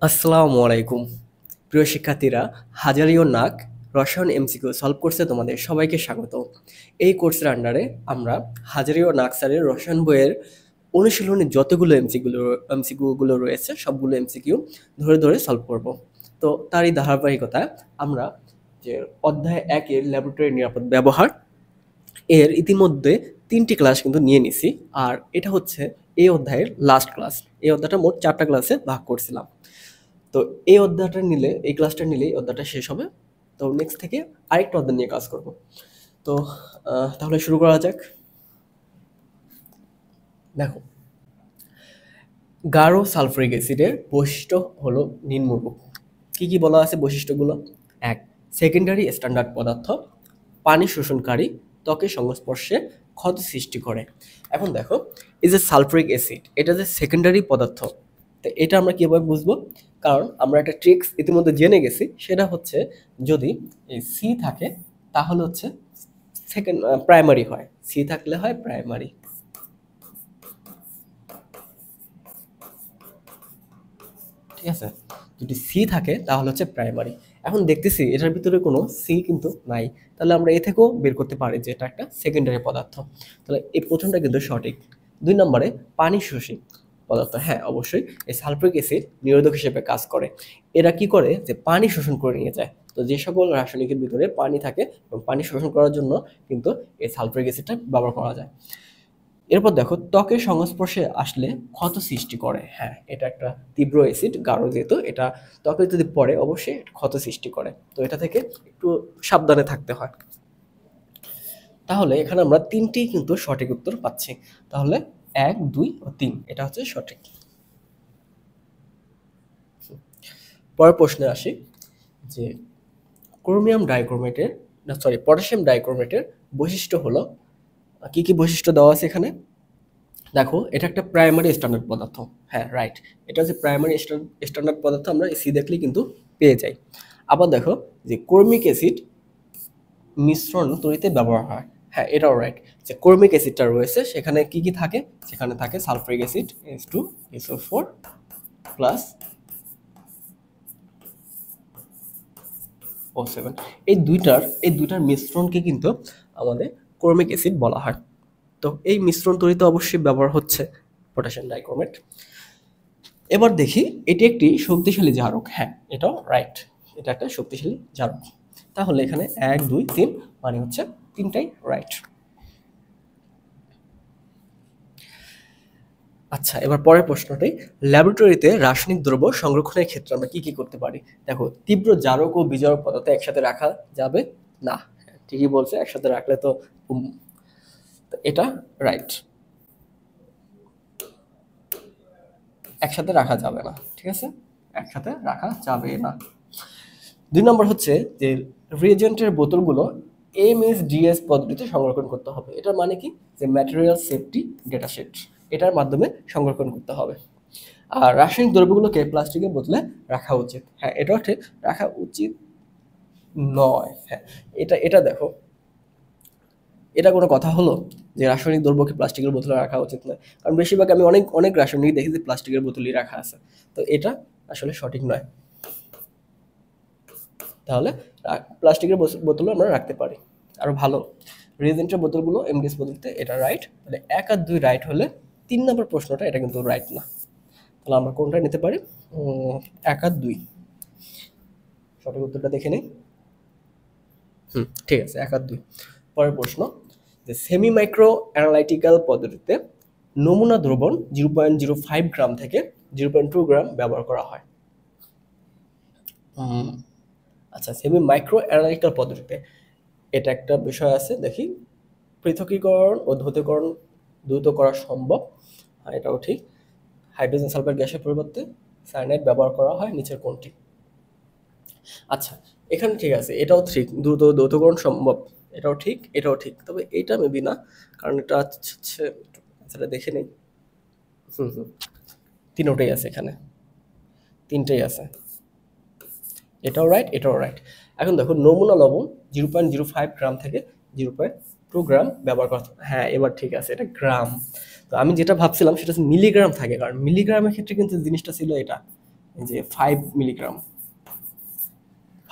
আসসালামু আলাইকুম প্রিয় শিক্ষার্থীরা। হাজারী ও নাক রসায়ন এমসিকিউ সলভ কোর্সে তোমাদের সবাইকে স্বাগত। এই কোর্সের আন্ডারে আমরা হাজারী ও নাক স্যারের রসায়ন বইয়ের অনুশীলনী যতগুলো এমসিকিউগুলো রয়েছে সবগুলো এমসিকিউ ধরে ধরে সলভ করব। তো তারই ধারাবাহিকতায় আমরা যে অধ্যায় 1-এর ল্যাবরেটরি নিরাপদ ব্যবহার এর ইতিমধ্যে 3টি ক্লাস কিন্তু নিয়ে নিছি। আর এটা হচ্ছে এই অধ্যায়ের লাস্ট ক্লাস। এই অধ্যায়টা মোট 4টা ক্লাসে ভাগ করছিলাম। তো এই ক্লাসটা নিলে এই অধ্যায়টা শেষ হবে। তো নেক্সট থেকে আরেকটা অধ্যায় নিয়ে কাজ করব। তো তাহলে শুরু করা যাক। দেখো, গাঢ় সালফারিক অ্যাসিডের বৈশিষ্ট্য হলো নিম্নরূপ। কি কি বলা আছে বৈশিষ্ট্যগুলো? 1, সেকেন্ডারি স্ট্যান্ডার্ড পদার্থ, পানি শোষণকারী, ত্বকের সংস্পর্শে ক্ষত সৃষ্টি করে। এখন দেখো, এই যে সালফারিক অ্যাসিড, এটা যে সেকেন্ডারি পদার্থ, তো এটা আমরা কিভাবে বুঝবো? কারণ আমরা একটা ট্রিক্স ইতিমধ্যে জেনে গেছি, সেটা হচ্ছে যদি এই সি থাকে তাহলে হচ্ছে প্রাইমারি হয়। সি থাকলে হয় প্রাইমারি। ঠিক আছে, যদি সি থাকে তাহলে হচ্ছে প্রাইমারি। এখন দেখতেছি এটার ভিতরে কোনো সি কিন্তু নাই, তাহলে আমরা এ থেকেও বের করতে পারি যে এটা একটা সেকেন্ডারি পদার্থ। তাহলে এই প্রথমটা কিন্তু সঠিক। 2 নম্বরে পানি শোষী পদার্থ, হ্যাঁ অবশ্যই এই সালফারিক অ্যাসিড নিরোধক হিসেবে কাজ করে। এরা কি করে যে পানি শোষণ করে নিয়ে যায়। তো যে সকল রাসায়নিকের ভিতরে পানি থাকে এবং পানি শোষণ করার জন্য কিন্তু এই সালফারিক অ্যাসিডটা ব্যবহার করা যায়। এরপর দেখো, ত্বকের সংস্পর্শে আসলে ক্ষত সৃষ্টি করে। হ্যাঁ, এটা একটা তীব্র অ্যাসিড, গাঢ় যেহেতু, এটা ত্বকে যদি পড়ে অবশ্যই ক্ষত সৃষ্টি করে। তো এটা থেকে একটু সাবধানে থাকতে হয়। তাহলে এখানে আমরা 3টি কিন্তু সঠিক উত্তর পাচ্ছি। তাহলে 1, 2 ও 3 এটা হচ্ছে সঠিক। পরের প্রশ্নে আসি যে ক্রোমিয়াম ডাইক্রোমেটের পটাশিয়াম ডাইক্রোমেটের বৈশিষ্ট্য হলো, কি কি বৈশিষ্ট্য দেওয়া আছে এখানে? দেখো, এটা একটা প্রাইমারি স্ট্যান্ডার্ড পদার্থ। হ্যাঁ রাইট, এটা হচ্ছে প্রাইমারি স্ট্যান্ডার্ড পদার্থ, আমরা সি দেখলেই কিন্তু পেয়ে যাই। আবার দেখো যে ক্রোমিক অ্যাসিড মিশ্রণ তৈরিতে ব্যবহার হয়। হ্যাঁ এটাও রাইট, যে ক্রোমিক অ্যাসিডটা রয়েছে সেখানে কি কি থাকে? সেখানে থাকে sulphuric acid H2SO4 plus O7। এই দুইটার মিশ্রণকে কিন্তু আমাদের ক্রোমিক অ্যাসিড বলা হয়। তো এই মিশ্রণ তৈরিতে অবশ্যই ব্যবহার হচ্ছে পটাশিয়াম ডাইক্রোমেট। এবার দেখি, এটি একটি শক্তিশালী জারক। হ্যাঁ এটাও রাইট, এটা একটা শক্তিশালী জারক। তাহলে এখানে 1, 2, 3 মানে হচ্ছে 3টাই রাইট। আচ্ছা, এবার পরের প্রশ্নটি, ল্যাবরেটরিতে রাসায়নিক দ্রব্য সংরক্ষণের ক্ষেত্রে আমরা কি কি করতে পারি? দেখো, তীব্র জারক ও বিজারক পদার্থ একসাথে রাখা যাবে না। ঠিকই বলছে, একসাথে রাখলে তো এটা রাইট, একসাথে রাখা যাবে না। ঠিক আছে, একসাথে রাখা যাবে না। 2 নম্বর হচ্ছে যে রিয়েজেন্টের বোতলগুলো MSDS পদ্ধতিতে সংরক্ষণ করতে হবে। এটার মানে কি? যে ম্যাটেরিয়াল সেফটি ডেটা শিট, এটার মাধ্যমে সংরক্ষণ করতে হবে। আর রাসায়নিক দ্রব্যগুলোকে প্লাস্টিকের বোতলে রাখা উচিত। হ্যাঁ এটাও ঠিক, রাখা উচিত নয়। হ্যাঁ, এটা এটা দেখো, এটা কোনো কথা হলো যে রাসায়নিক দ্রব্যকে প্লাস্টিকের বোতলে রাখা উচিত নয়? কারণ বেশিরভাগ আমি অনেক অনেক রাসায়নিক দেখি যে প্লাস্টিকের বোতলেই রাখা আছে। তো এটা আসলে সঠিক নয়। তাহলে প্লাস্টিকের বোতলও আমরা রাখতে পারি, আরো ভালো। রিজেন্টের বোতলগুলো এমডিএস পদ্ধতিতে, এটা রাইট। তাহলে 1 আর 2 রাইট হলে 3 নম্বর প্রশ্নটা এটা কিন্তু রাইট না। তাহলে আমরা কোনটা নিতে পারি? 1 আর 2 সঠিক উত্তরটা দেখে নেই। ঠিক আছে, 1 আর 2। পরের প্রশ্ন, যে সেমি মাইক্রো অ্যানালাইটিক্যাল পদ্ধতিতে নমুনা দ্রবণ 0.05 গ্রাম থেকে 0.2 গ্রাম ব্যবহার করা হয়। আচ্ছা, সেমি মাইক্রো অ্যানালিটিক্যাল পদ্ধতিতে এটা একটা বিষয় আছে, দেখি। পৃথকীকরণ ও দ্রুত করা সম্ভব। এটাও ঠিক। হাইড্রোজেন সালফাইড গ্যাসের পরিবর্তে সায়ানাইড ব্যবহার করা হয়, নিচের কোনটি? আচ্ছা, এখানে ঠিক আছে, এটাও ঠিক, দ্রুতকরণ সম্ভব, এটাও ঠিক, এটাও ঠিক। তবে এটা মেবি না, কারণ এটা হচ্ছে, সেটা দেখে নেই। তিনোটাই আছে এখানে, 3টাই আছে। এটাও রাইট, এটাও রাইট। এখন দেখো, নমুনা লবণ 0.05 গ্রাম থেকে 0.2 গ্রাম ব্যবহার করা। হ্যাঁ এবার ঠিক আছে, এটা গ্রাম। তো আমি যেটা ভাবছিলাম সেটা হচ্ছে মিলিগ্রাম থাকে, কারণ মিলিগ্রামের ক্ষেত্রে কিন্তু জিনিসটা ছিল এটা, এই যে 5 মিলিগ্রাম,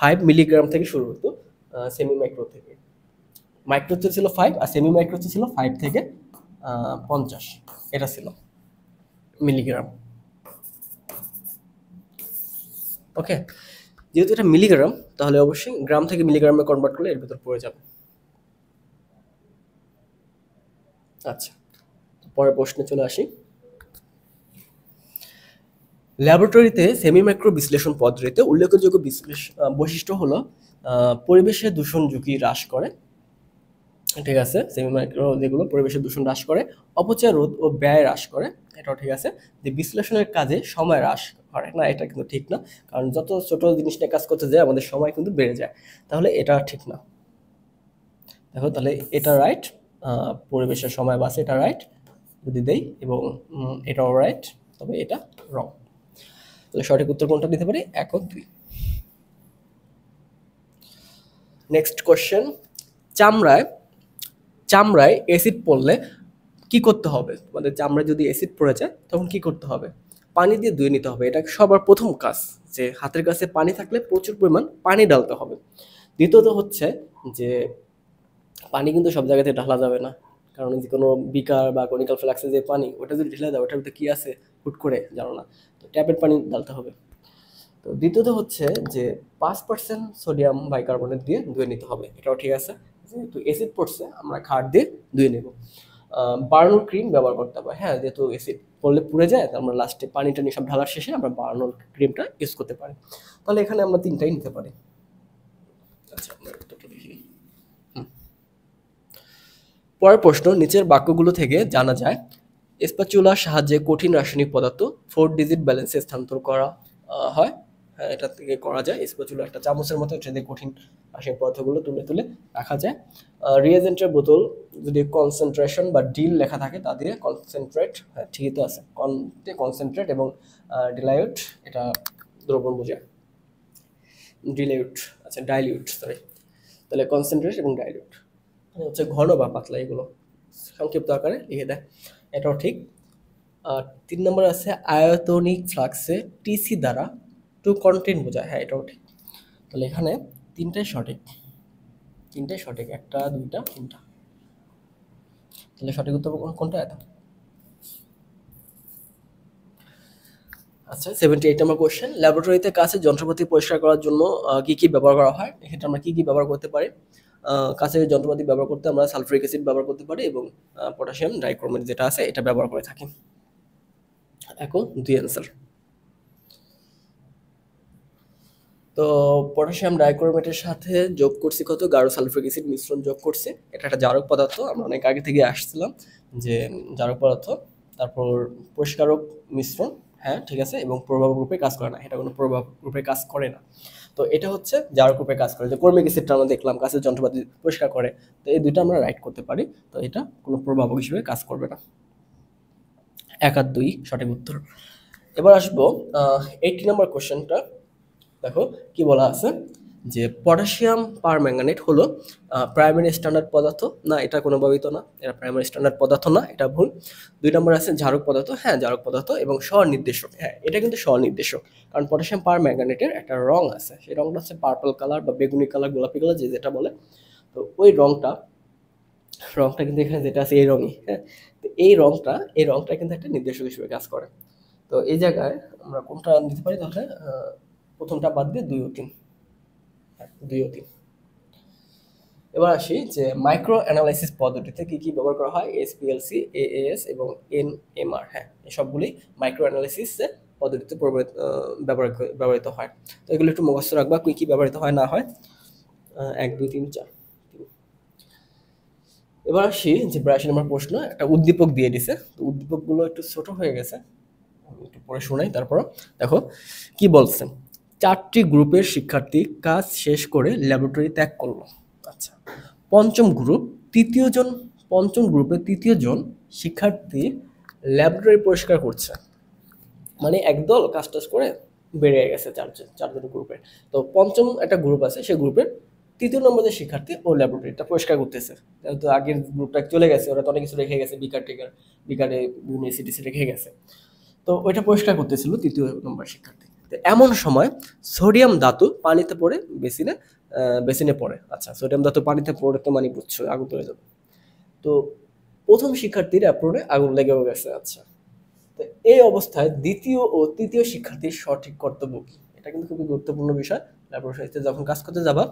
5 মিলিগ্রাম থেকে শুরু হতো সেমি মাইক্রো থেকে। মাইক্রোতে ছিল 5 আর সেমি মাইক্রোতে ছিল 5 থেকে 50, এটা ছিল মিলিগ্রাম। ওকে, যেহেতু এটা মিলিগ্রাম তাহলে অবশ্যই গ্রাম থেকে মিলিগ্রামে কনভার্ট করলে এর ভিতর পড়ে যাবে। আচ্ছা, পরের প্রশ্নে চলে আসি। ল্যাবরেটরিতে সেমি মাইক্রো বিশ্লেষণ পদ্ধতিতে উল্লেখযোগ্য বৈশিষ্ট্য হলো পরিবেশের দূষণ ঝুঁকি হ্রাস করে, ঠিক আছে, সেমি মাইক্রো যেগুলো পরিবেশের দূষণ হ্রাস করে, অপচয় রোধ ও ব্যয় হ্রাস করে, এটাও ঠিক আছে। যে বিশ্লেষণের কাজে সময় হ্রাস করে না, এটা কিন্তু ঠিক না, কারণ যত ছোট জিনিস নিয়ে কাজ করতে যায় আমাদের সময় কিন্তু বেড়ে যায়, তাহলে এটা ঠিক না। দেখো তাহলে এটা রাইট, পরিবেশের সময় বাঁচে, এটা রাইট যদি দেই, এবং এটাও রাইট, তবে এটা রং। তাহলে সঠিক উত্তর কোনটা দিতে পারি? 1 ও 2। নেক্সট কোশ্চেন, চামড়ায় অ্যাসিড পড়লে কি করতে হবে? মানে চামড়ায় যদি অ্যাসিড পড়ে যায় তখন কি করতে হবে? পানি দিয়ে ধুয়ে নিতে হবে, এটা সবার প্রথম কাজ, যে হাতের কাছে পানি থাকলে প্রচুর পরিমাণ পানি ঢালতে হবে। দ্বিতীয়ত হচ্ছে যে পানি কিন্তু সব জায়গাতে ঢালা যাবে না, কারণ যে কোনো বিকার বা কনিক্যাল ফ্লাক্সে যে পানি, ওটা যদি ঢেলে দেয় ওটার ভিতরে কী আছে হুট করে জানো না, তো ট্যাপের পানি ঢালতে হবে। তো দ্বিতীয়ত হচ্ছে যে 5% সোডিয়াম বাইকার্বনেট দিয়ে ধুয়ে নিতে হবে, এটাও ঠিক আছে। যেহেতু অ্যাসিড পড়ছে আমরা খাট দিয়ে ধুয়ে নেব। বার্নল ক্রিম ব্যবহার করতে হবে, হ্যাঁ, যেহেতু অ্যাসিড পড়লে পুড়ে যায়, আমরা লাস্টে পানিটা নিয়ে সব ঢালার শেষে আমরা বার্নল ক্রিমটা ইউজ করতে পারি। তাহলে এখানে আমরা 3টাই নিতে পারি। আচ্ছা, আমরা উত্তরটা দেখি। পরের প্রশ্ন, নিচের বাক্যগুলো থেকে জানা যায় স্প্যাচুলার সাহায্যে কঠিন রাসায়নিক পদার্থ 4 ডিজিট ব্যালেন্সে স্থানান্তর করা হয়। হ্যাঁ, এটা থেকে করা যায়। স্প্যাচুলা একটা চামচের মতো, এটা দিয়ে কঠিন রাসায়নিক পদার্থগুলো তুলে তুলে রাখা যায়। রিয়েজেন্টের বোতল যদি কনসেন্ট্রেশন বা ডিল লেখা থাকে তা দিয়ে কনসেন্ট্রেট, হ্যাঁ ঠিকই তো আছে, কনসেন্ট্রেট, এবং ডিলাইট এটা দ্রবণ বোঝায়, ডিলাইট, আচ্ছা ডাইলিউট, সরি, তাহলে কনসেন্ট্রেট এবং ডাইলিউট হচ্ছে ঘন বা পাতলা, এগুলো সংক্ষিপ্ত আকারে লিখে দেয়, এটাও ঠিক। 3 নম্বর আছে আয়তনিক ফ্লাক্সে টিসি দ্বারা টু কন্টেন্ট বোঝায়, হ্যাঁ এটাও ঠিক। তাহলে এখানে 3টাই সঠিক, 3টাই সঠিক, 1টা 2টা 3টা। তাহলে সঠিক উত্তর কোনটা? এত। আচ্ছা, 78 নম্বর কোশ্চেন, ল্যাবরেটরিতে কাঁচের যন্ত্রপাতি পরিষ্কার করার জন্য কি কি ব্যবহার করা হয়? এক্ষেত্রে আমরা কি কি ব্যবহার করতে পারি? কাঁচের যন্ত্রপাতি ব্যবহার করতে আমরা সালফিউরিক অ্যাসিড ব্যবহার করতে পারি, এবং পটাশিয়াম ডাইক্রোমেট যেটা আছে এটা ব্যবহার করে থাকি। এখন 2 অ্যান্সার। তো পটাশিয়াম ডাইক্রোমেটের সাথে যোগ করছি কত? গাঢ় সালফিউরিক অ্যাসিড মিশ্রণ যোগ করছে, এটা একটা জারক পদার্থ, আমরা অনেক আগে থেকে আসছিলাম যে জারক পদার্থ। তারপর পরিষ্কারক মিশ্রণ, হ্যাঁ ঠিক আছে, এবং প্রভাবক রূপে কাজ করে না, এটা কোনো প্রভাবক রূপে কাজ করে না। তো এটা হচ্ছে জারক রূপে কাজ করে, যে কর্মিক অ্যাসিডটা আমরা দেখলাম কাঁচের যন্ত্রপাতি পরিষ্কার করে, তো এই দুইটা আমরা রাইট করতে পারি, তো এটা কোনো প্রভাবক হিসেবে কাজ করবে না। 1 আর 2 সঠিক উত্তর। এবার আসবো 80 নম্বর কোশ্চেনটা। দেখো কি বলা আছে, যে পটাশিয়াম পারম্যাঙ্গানেট হলো প্রাইমারি স্ট্যান্ডার্ড পদার্থ না, এটা কোনোভাবেই তো না, এটা প্রাইমারি স্ট্যান্ডার্ড পদার্থ না, এটা ভুল। 2 নম্বর আছে জারক পদার্থ, হ্যাঁ জারক পদার্থ এবং স্বনির্দেশক, হ্যাঁ এটা কিন্তু স্বনির্দেশক, কারণ পটাশিয়াম পারম্যাঙ্গানেটের একটা রং আছে, সেই রংটা হচ্ছে পার্পল কালার বা বেগুনি কালার, গোলাপি কালার, যেটা বলে। তো ওই রংটা কিন্তু এখানে যেটা আছে এই রঙই, হ্যাঁ, তো এই রংটা কিন্তু একটা নির্দেশক হিসেবে কাজ করে। তো এই জায়গায় আমরা কোনটা নিতে পারি? তাহলে প্রথমটা বাদ দিয়ে 2 ও 3, 2 ও 3। এবার আসি যে মাইক্রো অ্যানালাইসিস পদ্ধতিতে কি কি ব্যবহার করা হয়? এসপিএলসি, এএএস এবং এনএমআর, হ্যাঁ এই সবগুলি মাইক্রো অ্যানালাইসিসের পদ্ধতিতে ব্যবহৃত হয়। তো এগুলো একটু মুখস্থ রাখবা, কি কি ব্যবহৃত হয় না হয়। 1 2 3 4। এবার আসি যে 82 নম্বর প্রশ্ন, একটা উদ্দীপক দিয়ে দিছে, তো উদ্দীপকগুলো একটু ছোট হয়ে গেছে, আমি একটু পড়ে শোনাই। তারপর দেখো কি বলছে, 4টি গ্রুপের শিক্ষার্থী কাজ শেষ করে ল্যাবরেটরি ত্যাগ করলো। আচ্ছা, পঞ্চম গ্রুপের তৃতীয় জন শিক্ষার্থী ল্যাবরেটরি পরিষ্কার করছে, মানে একদল কাজ টাজ করে বেরিয়ে গেছে, চারজন গ্রুপের। তো পঞ্চম একটা গ্রুপ আছে, সেই গ্রুপের 3য় নম্বরের শিক্ষার্থী ও ল্যাবরেটরিটা পরিষ্কার করতেছে। তো আগের গ্রুপটা চলে গেছে, ওরা তো অনেক কিছু রেখে গেছে, বিকারে বিভিন্ন এসিডিসি রেখে গেছে, তো ওইটা পরিষ্কার করতেছিল 3য় নম্বর শিক্ষার্থী। তো এমন সময় সোডিয়াম ধাতু পানিতে পড়ে বেসিনে পড়ে। আচ্ছা, সোডিয়াম ধাতু পানিতে পড়ে তো মানে বুঝছো আগুন ধরে যাবে। তো প্রথম শিক্ষার্থীর অ্যাপ্রনে আগুন লেগেও গেছে। আচ্ছা, তো এই অবস্থায় দ্বিতীয় ও তৃতীয় শিক্ষার্থীর সঠিক কর্তব্য কি? এটা কিন্তু খুবই গুরুত্বপূর্ণ বিষয়। ল্যাবরেটরিতে যখন কাজ করতে যাবা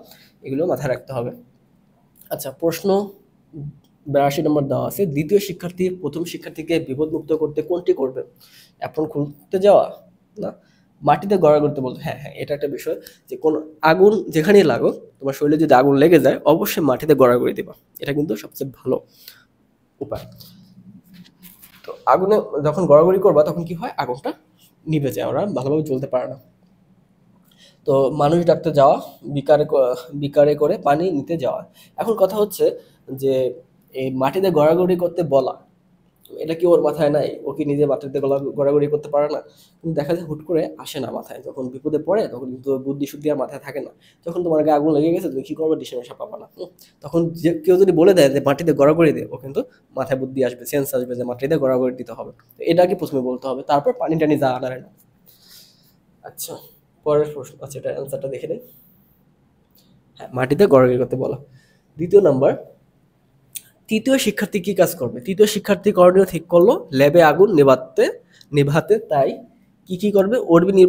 এগুলো মাথায় রাখতে হবে। আচ্ছা, প্রশ্ন 82 নম্বর দেওয়া আছে, দ্বিতীয় শিক্ষার্থী প্রথম শিক্ষার্থীকে বিপদমুক্ত করতে কোনটি করবে? অ্যাপ্রন খুলতে যাওয়া, না মাটিতে গড়াগড়ি করতে বলতে? হ্যাঁ হ্যাঁ, এটা একটা বিষয় যে কোনো আগুন যেখানেই লাগুক, তোমার শরীরে যদি আগুন লেগে যায় অবশ্যই মাটিতে গড়াগড়ি দিবা, এটা কিন্তু সবচেয়ে ভালো উপায়। তো আগুনে যখন গড়াগড়ি করবা তখন কি হয়, আগুনটা নিভে যায়, ওরা ভালোভাবে জ্বলতে পারে না। তো মানুষ ডাকতে যাওয়া, বিকারে করে পানি নিতে যাওয়া। এখন কথা হচ্ছে যে এই মাটিতে গড়াগড়ি করতে বলা, এটা কি ওর মাথায় নাই? ও কি নিজে মাটিতে গড়াগড়ি করতে পারে না? কিন্তু দেখা যায় হুট করে আসে না মাথায়, যখন বিপদে পড়ে তখন কিন্তু বুদ্ধি শুদ্ধি আর মাথায় থাকে না। যখন তোমার গায়ে আগুন লেগে গেছে তুমি কি করবে, ডিসিশন পাবা না। তখন যে কেউ যদি বলে দেয় যে মাটিতে গড়াগড়ি দে, ও কিন্তু মাথায় বুদ্ধি আসবে, সেন্স আসবে যে মাটিতে গড়াগড়ি দিতে হবে। তো এটাকে প্রথমে বলতে হবে, তারপর পানি টানি যা আনার না। আচ্ছা, পরের প্রশ্ন। আচ্ছা, এটা অ্যান্সারটা দেখে নেই। হ্যাঁ, মাটিতে গড়াগড়ি করতে বলা। দ্বিতীয় নাম্বার, তৃতীয় শিক্ষার্থী কি কাজ করবে? তৃতীয় শিক্ষার্থী করণীয় ঠিক করলো, ল্যাবে আগুন নেভাতে তাই কি কি করবে? অগ্নি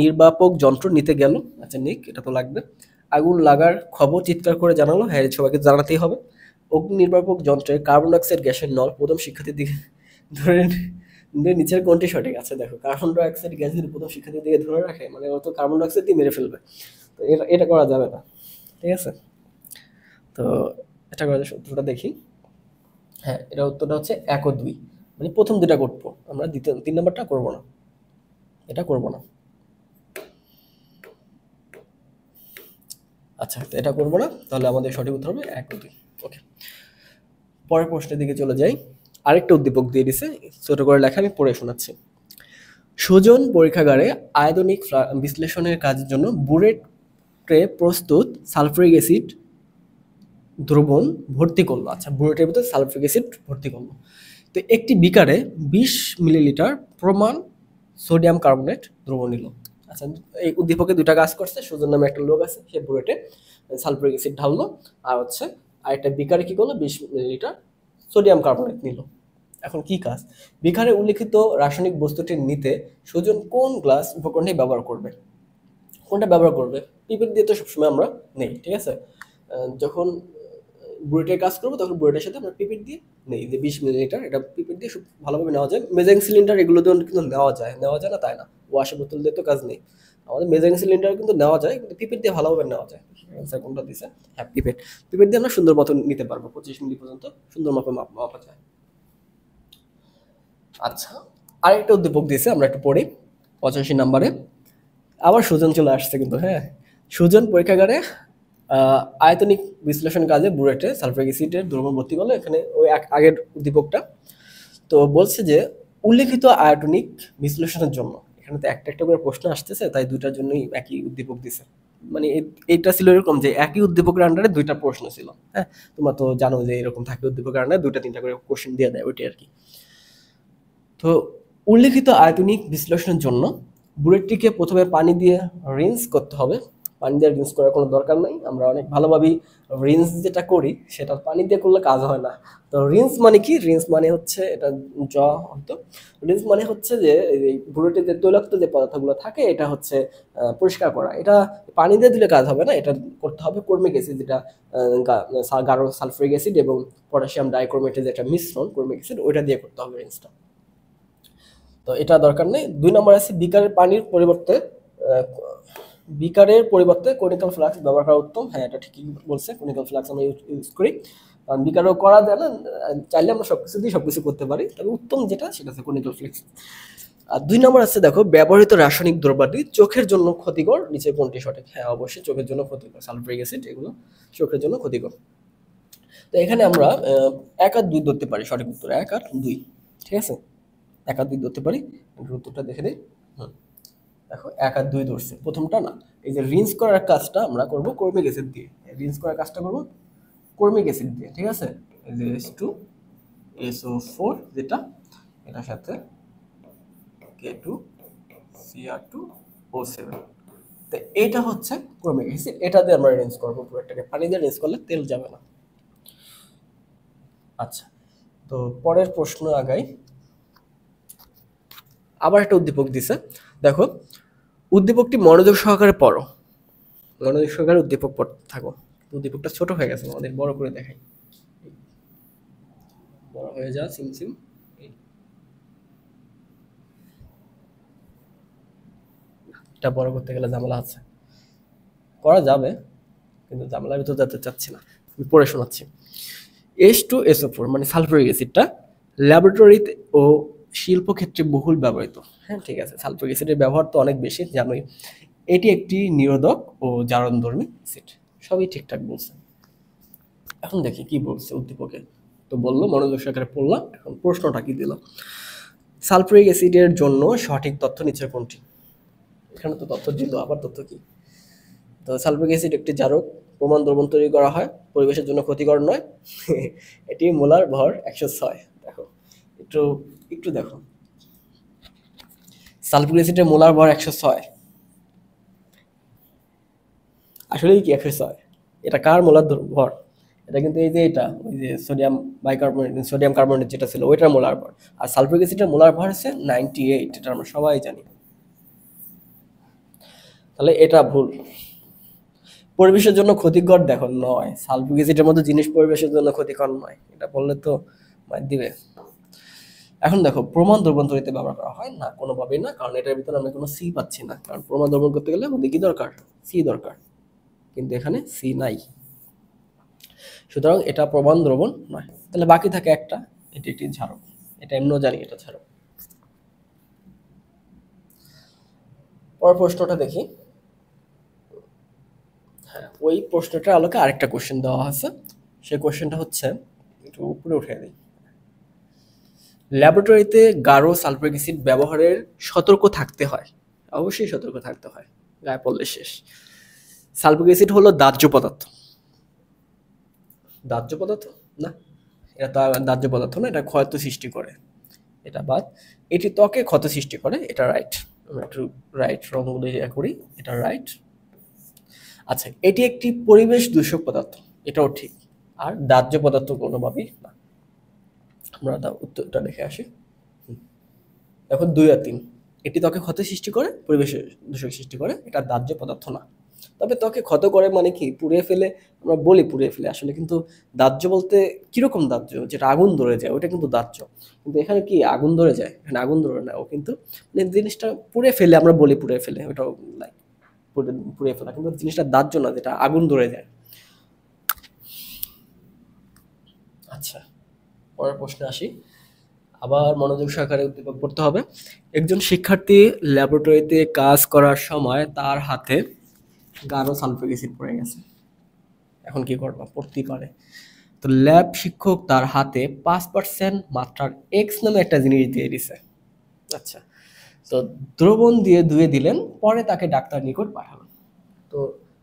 নির্বাপক যন্ত্র নিতে গেল। আচ্ছা, নিক, এটা তো লাগবে। আগুন লাগার খবর চিৎকার করে জানালো, হ্যাঁ সবাইকে জানাতেই হবে। অগ্নি নির্বাপক যন্ত্রে কার্বন ডাইঅক্সাইড গ্যাসের নল প্রথম শিক্ষার্থীর দিকে ধরে নিচের কোনটি সঠিক? আছে দেখো, কার্বন ডাইঅক্সাইড গ্যাস যদি প্রথম শিক্ষার্থীর দিকে ধরে রাখে মানে ও তো কার্বন ডাইঅক্সাইড দিয়ে মেরে ফেলবে। তো এটা এটা করা যাবে না, ঠিক আছে? তো এটা করা যায়, সূত্রটা দেখি। হ্যাঁ, এটা উত্তরটা হচ্ছে 1 ও 2, মানে প্রথম দুটা করবো আমরা, দ্বিতীয় 3 নাম্বারটা করবো না, এটা করবো না। আচ্ছা, তো এটা করবো না, তাহলে আমাদের সঠিক উত্তর হবে 1 ও 2। ওকে, পরের প্রশ্নের দিকে চলে যাই। আরেকটা উদ্দীপক দিয়ে দিছে, ছোট করে লেখা, আমি পড়ে শোনাচ্ছি। সুজন পরীক্ষাগারে আয়তনিক বিশ্লেষণের কাজের জন্য বুরেটে প্রস্তুত সালফারিক অ্যাসিড দ্রবণ ভর্তি করলো। আচ্ছা, বুরেটের ভিতরে সালফারিক অ্যাসিড ভর্তি করলো। তো একটি বিকারে 20 মিলিলিটার প্রমাণ সোডিয়াম কার্বনেট দ্রবণ নিল। আচ্ছা, এই উদ্দীপকে দুইটা কাজ করছে। সুজন নামে একটা লোক আছে, সে বুয়েটে সালফারিক অ্যাসিড ঢাললো, আর হচ্ছে আরেকটা বিকারে কি করলো, 20 মিলিলিটার সোডিয়াম কার্বনেট নিল। এখন কি কাজ? বিকারে উল্লিখিত রাসায়নিক বস্তুটি নিতে সুজন কোন গ্লাস উপকরণটি ব্যবহার করবে? কোনটা ব্যবহার করবে? পিপেট দিয়ে তো সবসময় আমরা নেই, ঠিক আছে? যখন বুয়েটের কাজ করবো তখন বুয়েটের সাথে আমরা পিপেট দিয়ে নেই, যে 20 মিলিলিটার, এটা পিপেট দিয়ে খুব ভালোভাবে নেওয়া যায়। মেজারিং সিলিন্ডার এগুলো দিয়ে কিন্তু নেওয়া যায় না তাই না, ওয়াশে বোতল দিয়ে তো কাজ নেই। আমাদের মেজারিং সিলিন্ডার কিন্তু নেওয়া যায়, কিন্তু পিপেট দিয়ে ভালোভাবে নেওয়া যায়। অ্যান্সার কোনটা দিছে? হ্যাঁ, পিপেট। পিপেট দিয়ে আমরা সুন্দর মতো নিতে পারবো, 25 মিলি পর্যন্ত সুন্দর মতো মাপা যায়। আচ্ছা, আরেকটা উদ্দীপক দিয়েছে, আমরা একটু পড়ি 85 নাম্বারে। আবার সুজন চলে আসছে কিন্তু, হ্যাঁ। সুজন পরীক্ষাগারে আয়তনিক বিশ্লেষণ কাজে বুয়েটে সালফারিক অ্যাসিডের দ্রবণ ভর্তি করলো। এখানে ওই আগের উদ্দীপকটা। তো বলছে যে উল্লেখিত আয়তনিক বিশ্লেষণের জন্য, এখানে তো একটা একটা করে প্রশ্ন আসতেছে, তাই দুইটার জন্যই একই উদ্দীপক দিছে। মানে এইটা ছিল এরকম যে একই উদ্দীপকের আন্ডারে দুইটা প্রশ্ন ছিল। হ্যাঁ, তোমরা তো জানো যে এরকম থাকে, উদ্দীপকের আন্ডারে দুইটা তিনটা করে কোশ্চেন দিয়ে দেয়, ওইটাই আর কি। তো উল্লেখিত আয়তনিক বিশ্লেষণের জন্য বুলেটটিকে প্রথমে পানি দিয়ে রিন্স করতে হবে। পানি দিয়ে রিন্স করার কোনো দরকার নাই, আমরা অনেক ভালোভাবেই রিন্স যেটা করি সেটা পানি দিয়ে করলে কাজ হয় না। তো রিন্স মানে কি? রিন্স মানে হচ্ছে, এটা হতো, রিন্স মানে হচ্ছে যে এই বুলেটে যে তৈলাক্ত যে পদার্থগুলো থাকে এটা হচ্ছে পরিষ্কার করা। এটা পানি দিয়ে দিলে কাজ হবে না, এটা করতে হবে কর্মিক অ্যাসিড, যেটা গাঢ় সালফারিক অ্যাসিড এবং পটাশিয়াম ডাইক্রোমেটের যেটা মিশ্রণ কর্মিক অ্যাসিড, ওইটা দিয়ে করতে হবে রিন্সটা। তো এটা দরকার নেই। 2 নম্বর আছে, বিকারের পরিবর্তে কনিক্যাল ফ্লাস্ক ব্যবহার করা উত্তম। হ্যাঁ, এটা ঠিকই বলছে, কনিক্যাল ফ্লাস্ক আমরা ইউজ করি, কারণ বিকারও করা যায় না, চাইলে আমরা সবকিছু দিয়ে সবকিছু করতে পারি, তবে উত্তম যেটা সেটা হচ্ছে কনিক্যাল ফ্লাস্ক। আর 2 নম্বর আছে, দেখো, ব্যবহৃত রাসায়নিক দ্রব্যাদি চোখের জন্য ক্ষতিকর, নিচে কোনটি সঠিক? হ্যাঁ, অবশ্যই চোখের জন্য ক্ষতিকর, সালফারিক অ্যাসিড এগুলো চোখের জন্য ক্ষতিকর। তো এখানে আমরা 1 আর 2 ধরতে পারি সঠিক উত্তর, 1 আর 2, ঠিক আছে? 1 আর 2 ধরতে পারি। উত্তরটা দেখে দিই। দেখো, 1 আর 2 ধরছে, প্রথমটা না। এই যে রিন্স করার কাজটা আমরা করব কর্মিক অ্যাসিড দিয়ে, রিন্স করার কাজটা করব কর্মিক অ্যাসিড দিয়ে, ঠিক আছে? এই যে H2SO4 যেটা, এটার সাথে K2Cr2 O7। তো এটা হচ্ছে ক্রোমিক অ্যাসিড, এটা দিয়ে আমরা রেঞ্জ করবো পুরোটাকে, পানি দিয়ে রেঞ্জ করলে তেল যাবে না। আচ্ছা, তো পরের প্রশ্ন আগাই। আবার একটা উদ্দীপক দিছে, দেখো উদ্দীপকটি মনোযোগ সহকারে পড়ো, মনোযোগ সহকারে উদ্দীপক পড়তে থাকো। উদ্দীপকটা ছোট হয়ে গেছে, আমাদের বড় করে দেখাই, বড় হয়ে যা সিমসিম। এটা বড় করতে গেলে ঝামেলা আছে, করা যাবে কিন্তু ঝামেলার ভিতর যেতে চাচ্ছি না, আমি পড়ে শোনাচ্ছি। H2SO4 মানে সালফিউরিক অ্যাসিডটা ল্যাবরেটরিতে ও শিল্পক্ষেত্রে বহুল ব্যবহৃত। হ্যাঁ ঠিক আছে, সালফিউরিক অ্যাসিডের ব্যবহার তো অনেক বেশি জানোই। এটি একটি নিরোধক ও জারণধর্মী অ্যাসিড, সবই ঠিকঠাক বলছে। এখন দেখি কি বলছে উদ্দীপকে। তো বললো মনোযোগ সহকারে পড়লাম, এখন প্রশ্নটা কি দিল। সালফিউরিক অ্যাসিডের জন্য সঠিক তথ্য নিচের কোনটি? এখানে তো তথ্য দিল, আবার তথ্য কি? তো সালফিউরিক অ্যাসিড একটি জারক, প্রমাণ দ্রবণ তৈরি করা হয়, পরিবেশের জন্য ক্ষতিকর নয়। এটি মোলার ভর 106। দেখো একটু একটু দেখো, সালফিউরিক অ্যাসিডের মোলার ভর 106, আসলেই কি 106? এটা কার মোলার ভর? এটা কিন্তু এই যে এটা ওই যে সোডিয়াম বাইকার্বনেট, সোডিয়াম কার্বনেট যেটা ছিল ওইটার মোলার ভর। আর সালফিউরিক অ্যাসিডের মোলার ভর হচ্ছে 98, এটা আমরা সবাই জানি। তাহলে এটা ভুল। পরিবেশের জন্য ক্ষতিকর দেখো নয়, সালফিউরিক অ্যাসিডের মতো জিনিস পরিবেশের জন্য ক্ষতিকর নয়, এটা বললে তো মার দিবে। এখন দেখো প্রমাণ দ্রবণ তৈরিতে ব্যবহার করা হয় না, কোনোভাবেই না, কারণ এটার ভিতরে আমরা কোনো সি পাচ্ছি না, কারণ প্রমাণ দ্রবণ করতে গেলে আমাদের কি দরকার? সি দরকার, কিন্তু এখানে সি নাই, সুতরাং এটা প্রমাণ দ্রবণ নয়। তাহলে বাকি থাকে একটা, এটি একটি ঝাড়ক, এটা এমনিও জানি এটা ঝাড়ক। পরের প্রশ্নটা দেখি। হ্যাঁ, ওই প্রশ্নটার আলোকে আরেকটা কোশ্চেন দেওয়া আছে, সেই কোশ্চেনটা হচ্ছে, একটু উপরে উঠে দিই। ল্যাবরেটরিতে গাঢ় সালফিউরিক অ্যাসিড ব্যবহারের সতর্ক থাকতে হয়, অবশ্যই সতর্ক থাকতে হয়, গায়ে পড়লে শেষ। সালফিউরিক অ্যাসিড হলো দাহ্য পদার্থ, দাহ্য পদার্থ না, এটা তো দাহ্য পদার্থ না, এটা ক্ষত সৃষ্টি করে, এটা বাদ। এটি ত্বকে ক্ষত সৃষ্টি করে, এটা রাইট। আমরা একটু রাইট রঙগুলো ইয়ে করি, এটা রাইট। আচ্ছা, এটি একটি পরিবেশ দূষক পদার্থ, এটাও ঠিক। আর দাহ্য পদার্থ কোনোভাবেই না। আমরা উত্তরটা দেখে আসি। এখন 2 আর 3, এটি ত্বকে ক্ষত সৃষ্টি করে, পরিবেশে দূষক সৃষ্টি করে, এটা দাহ্য পদার্থ না। তবে ত্বকে ক্ষত করে মানে কি, পুড়িয়ে ফেলে, আমরা বলি পুড়িয়ে ফেলে, আসলে কিন্তু দাহ্য বলতে কিরকম দাহ্য, যেটা আগুন ধরে যায় ওটা কিন্তু দাহ্য, কিন্তু এখানে কি আগুন ধরে যায়? এখানে আগুন ধরে না, ও কিন্তু মানে জিনিসটা পুড়িয়ে ফেলে, আমরা বলি পুড়িয়ে ফেলে, ওটাও লাইক পুড়িয়ে ফেলা, কিন্তু জিনিসটা দাহ্য না, যেটা আগুন ধরে যায়। আচ্ছা, পরের প্রশ্নে আসি। আবার মনোযোগ সহকারে উদ্দীপক পড়তে হবে। একজন শিক্ষার্থী ল্যাবরেটরিতে কাজ করার সময় তার হাতে গাঢ় সালফিউরিক অ্যাসিড পড়ে গেছে, এখন কি করবা? পড়তেই পারে। তো ল্যাব শিক্ষক তার হাতে 5% মাত্রার এক্স নামে একটা জিনিস দিয়ে দিছে। আচ্ছা, তো দ্রবণ দিয়ে ধুয়ে দিলেন, পরে তাকে ডাক্তার নিকট পাঠালেন। তো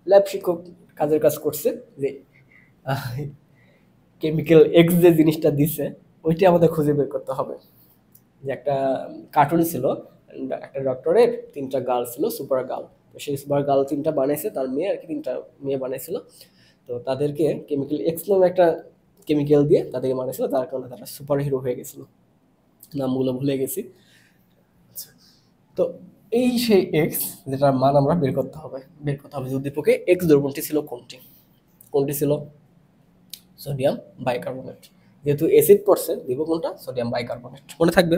ল্যাব শিক্ষক কাজের কাজ করছে, যে কেমিক্যাল এক্স যে জিনিসটা দিছে ওইটি আমাদের খুঁজে বের করতে হবে। যে একটা কার্টুন ছিল, একটা ডক্টরের 3টা গার্ল ছিল, সুপার গার্ল। তো সেই সুপার গার্ল 3টা বানাইছে, তার মেয়ে আর কি 3টা মেয়ে বানাইছিল। তো তাদেরকে কেমিক্যাল এক্স নামে একটা কেমিক্যাল দিয়ে তাদেরকে বানাইছিল, যার কারণে তারা সুপার হিরো হয়ে গেছিল, নামগুলো ভুলে গেছি। তো এই সেই এক্স যেটার মান আমরা বের করতে হবে যে উদ্দীপকে এক্স দ্রবণটি ছিল কোনটি, কোনটি ছিল? Sodium bicarbonate. যেহেতু অ্যাসিড পড়ছে, দিব কোনটা? সোডিয়াম বাইকার্বনেট, মনে থাকবে।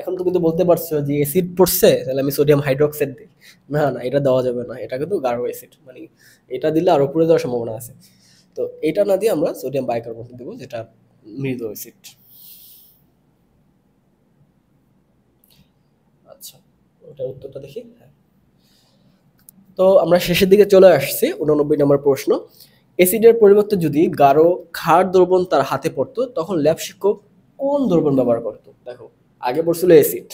এখন তুমি তো বলতে পারছো যে অ্যাসিড পড়ছে, তাহলে আমি সোডিয়াম হাইড্রোক্সাইড দিই। না না, এটা দেওয়া যাবে না, এটা কিন্তু গাঢ় অ্যাসিড, মানে এটা দিলে আরো পুড়ে যাওয়ার সম্ভাবনা আছে। তো এটা না দিয়ে আমরা সোডিয়াম বাইকার্বনেট দেবো, যেটা মৃদু অ্যাসিড। আচ্ছা, ওটার উত্তরটা দেখি। হ্যাঁ, তো আমরা শেষের দিকে চলে আসছি। 89 নম্বর প্রশ্ন। অ্যাসিডের পরিবর্তে যদি গাঢ় ক্ষার দ্রবণ তার হাতে পড়তো, তখন ল্যাব শিক্ষক কোন দ্রবণ ব্যবহার করতো? দেখো, আগে পড়ছিল অ্যাসিড,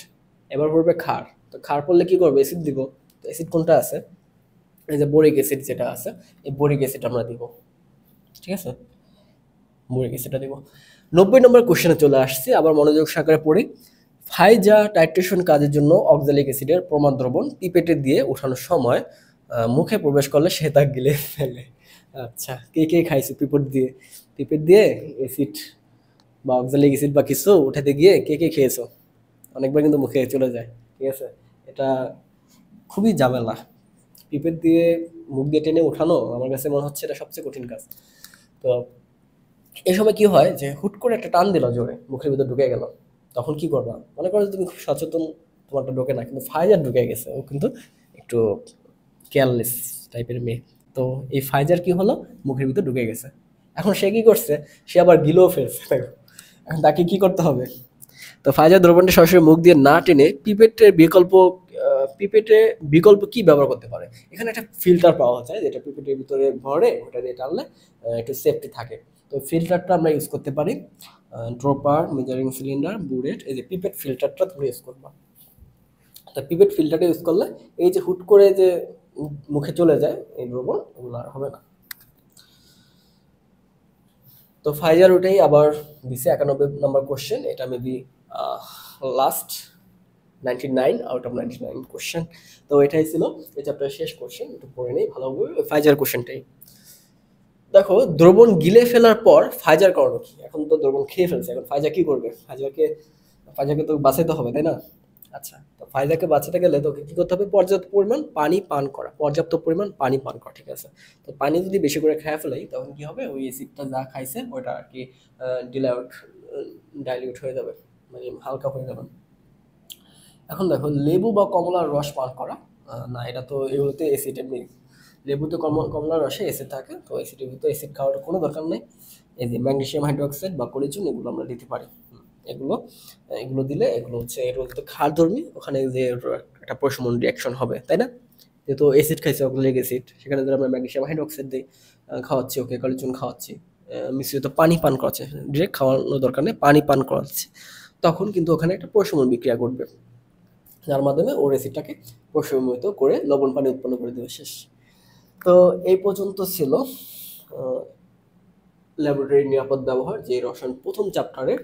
এবার পড়বে ক্ষার। তো ক্ষার পড়লে কি করবে? অ্যাসিড দিব। তো অ্যাসিড কোনটা আছে? এই যে বোরিক অ্যাসিড যেটা আছে, এই বোরিক অ্যাসিড আমরা দিব। ঠিক আছে, বোরিক অ্যাসিডটা দিব। 90 নম্বর কোশ্চেনে চলে আসছি, আবার মনোযোগ সহকারে পড়ি। ফাইজা টাইট্রেশন কাজের জন্য অক্সালিক অ্যাসিডের প্রমাণ দ্রবণ পিপেটে দিয়ে ওঠানোর সময় মুখে প্রবেশ করলে সে তা গিলে ফেলে। আচ্ছা, কে কে খাইছো পিপেট দিয়ে? পিপেট দিয়ে অ্যাসিড বা অক্সালিক অ্যাসিড বা কিছু উঠাতে গিয়ে কে কে খেয়েছো? অনেকবার কিন্তু মুখে চলে যায়, ঠিক আছে? এটা খুবই ঝামেলা। পিপেট দিয়ে মুখ দিয়ে টেনে উঠানো আমার কাছে মনে হচ্ছে এটা সবচেয়ে কঠিন কাজ। তো এই সময় কি হয় যে হুট করে একটা টান দিল জোরে, মুখের ভিতর ঢুকে গেল, তখন কি করবা? মনে করো যে তুমি খুব সচেতন, তোমারটা ঢোকে না, কিন্তু ফাইজার ঢুকে গেছে, ও কিন্তু একটু কেয়ারলেস টাইপের মেয়ে। তো এই ফাইজার কি হলো, মুখের ভিতর ঢুকে গেছে। এখন সে কি করছে, সে আবার গিলেও ফেলছে। এখন তাকে কি করতে হবে? তো ফাইজার দ্রবণটা সরাসরি মুখ দিয়ে না টেনে পিপেটের বিকল্প, পিপেটে বিকল্প কি ব্যবহার করতে পারে? এখানে একটা ফিল্টার পাওয়া যায় যেটা পিপেটের ভিতরে ভরে, ওটা দিয়ে টানলে একটু সেফটি থাকে। তো ফিল্টারটা আমরা ইউজ করতে পারি, ড্রপার, মেজারিং সিলিন্ডার, বুলেট, এই যে পিপেট ফিল্টারটা তুমি ইউজ করবা। তো পিপেট ফিল্টারটা ইউজ করলে এই যে হুট করে যে মুখে চলে যায় এই দ্রবণ, ওগুলো আর হবে না। তো ফাইজার ওটাই আবার দিছে 91 নম্বর কোশ্চেন, এটা maybe last 99 out of 99 question. তো এটাই ছিল এই চ্যাপ্টারের শেষ কোশ্চেন, একটু পড়ে নেই ভালোভাবে ওই ফাইজার কোশ্চেনটাই। দেখো, দ্রবণ গিলে ফেলার পর ফাইজার করণীয় কি? এখন তো দ্রবণ খেয়ে ফেলছে, এখন ফাইজা কি করবে? ফাইজাকে তো বাঁচাতে হবে, তাই না? আচ্ছা, তো ফাইজাকে বাঁচাতে গেলে তোকে কি করতে হবে? পর্যাপ্ত পরিমাণ পানি পান করা, পর্যাপ্ত পরিমাণ পানি পান করা, ঠিক আছে? তো পানি যদি বেশি করে খেয়ে ফেলাই তখন কি হবে, ওই অ্যাসিডটা যা খাইছে ওটা আর কি ডিলাউট ডাইলিউট হয়ে যাবে, মানে হালকা হয়ে যাবে। এখন দেখো, লেবু বা কমলার রস পান করা, না এটা তো এগুলোতে অ্যাসিড এমনি, লেবুতে কমলার রসে অ্যাসিড থাকে, তো অ্যাসিডের ভিতরে অ্যাসিড খাওয়ার কোনো দরকার নেই। এই যে ম্যাগনেসিয়াম হাইড্রোক্সাইড বা কলিচুন, এগুলো আমরা দিতে পারি। এগুলো এগুলো দিলে এগুলো হচ্ছে এগুলো তো ক্ষারধর্মী, ওখানে যে একটা প্রশমন রিয়াকশন হবে, তাই না? যেহেতু অ্যাসিড খাইছে, অক্সালিক অ্যাসিড, সেখানে যদি আমরা ম্যাগনেসিয়াম হাইড্রোক্সাইড দিই, খাওয়াচ্ছি ওকে, কলিচুন খাওয়াচ্ছি, মিশ্রিত পানি পান করাচ্ছে, ডিরেক্ট খাওয়ানোর দরকার নেই, পানি পান করাচ্ছি, তখন কিন্তু ওখানে একটা প্রশমন বিক্রিয়া ঘটবে, যার মাধ্যমে ওর অ্যাসিডটাকে প্রশমিত করে লবণ পানি উৎপন্ন করে দেবে, শেষ। তো এই পর্যন্ত ছিল ল্যাবরেটরি নিরাপদ ব্যবহার, যে রসায়ন প্রথম চ্যাপ্টারের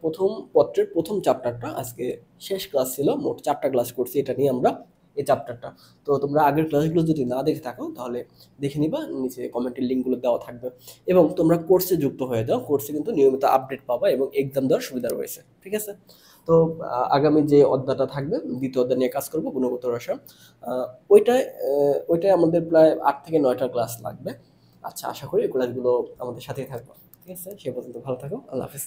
প্রথম পত্রের প্রথম চ্যাপ্টারটা আজকে শেষ ক্লাস ছিল। মোট 4টা ক্লাস করছি এটা নিয়ে আমরা, এই চ্যাপ্টারটা। তো তোমরা আগের ক্লাসগুলো যদি না দেখে থাকো তাহলে দেখে নিবা, নিচে কমেন্টের লিঙ্কগুলো দেওয়া থাকবে। এবং তোমরা কোর্সে যুক্ত হয়ে যাও, কোর্সে কিন্তু নিয়মিত আপডেট পাবা এবং এক্সাম দেওয়ার সুবিধা রয়েছে, ঠিক আছে? তো আগামী যে অধ্যায়টা থাকবে, দ্বিতীয় অধ্যায় নিয়ে কাজ করবো, গুণগত রসায়ন, ওইটায় ওইটায় আমাদের প্রায় 8 থেকে 9টা ক্লাস লাগবে। আচ্ছা, আশা করি এই ক্লাসগুলো আমাদের সাথেই থাকবে, ঠিক আছে? সে পর্যন্ত ভালো থাকো, আল্লাহ হাফেজ।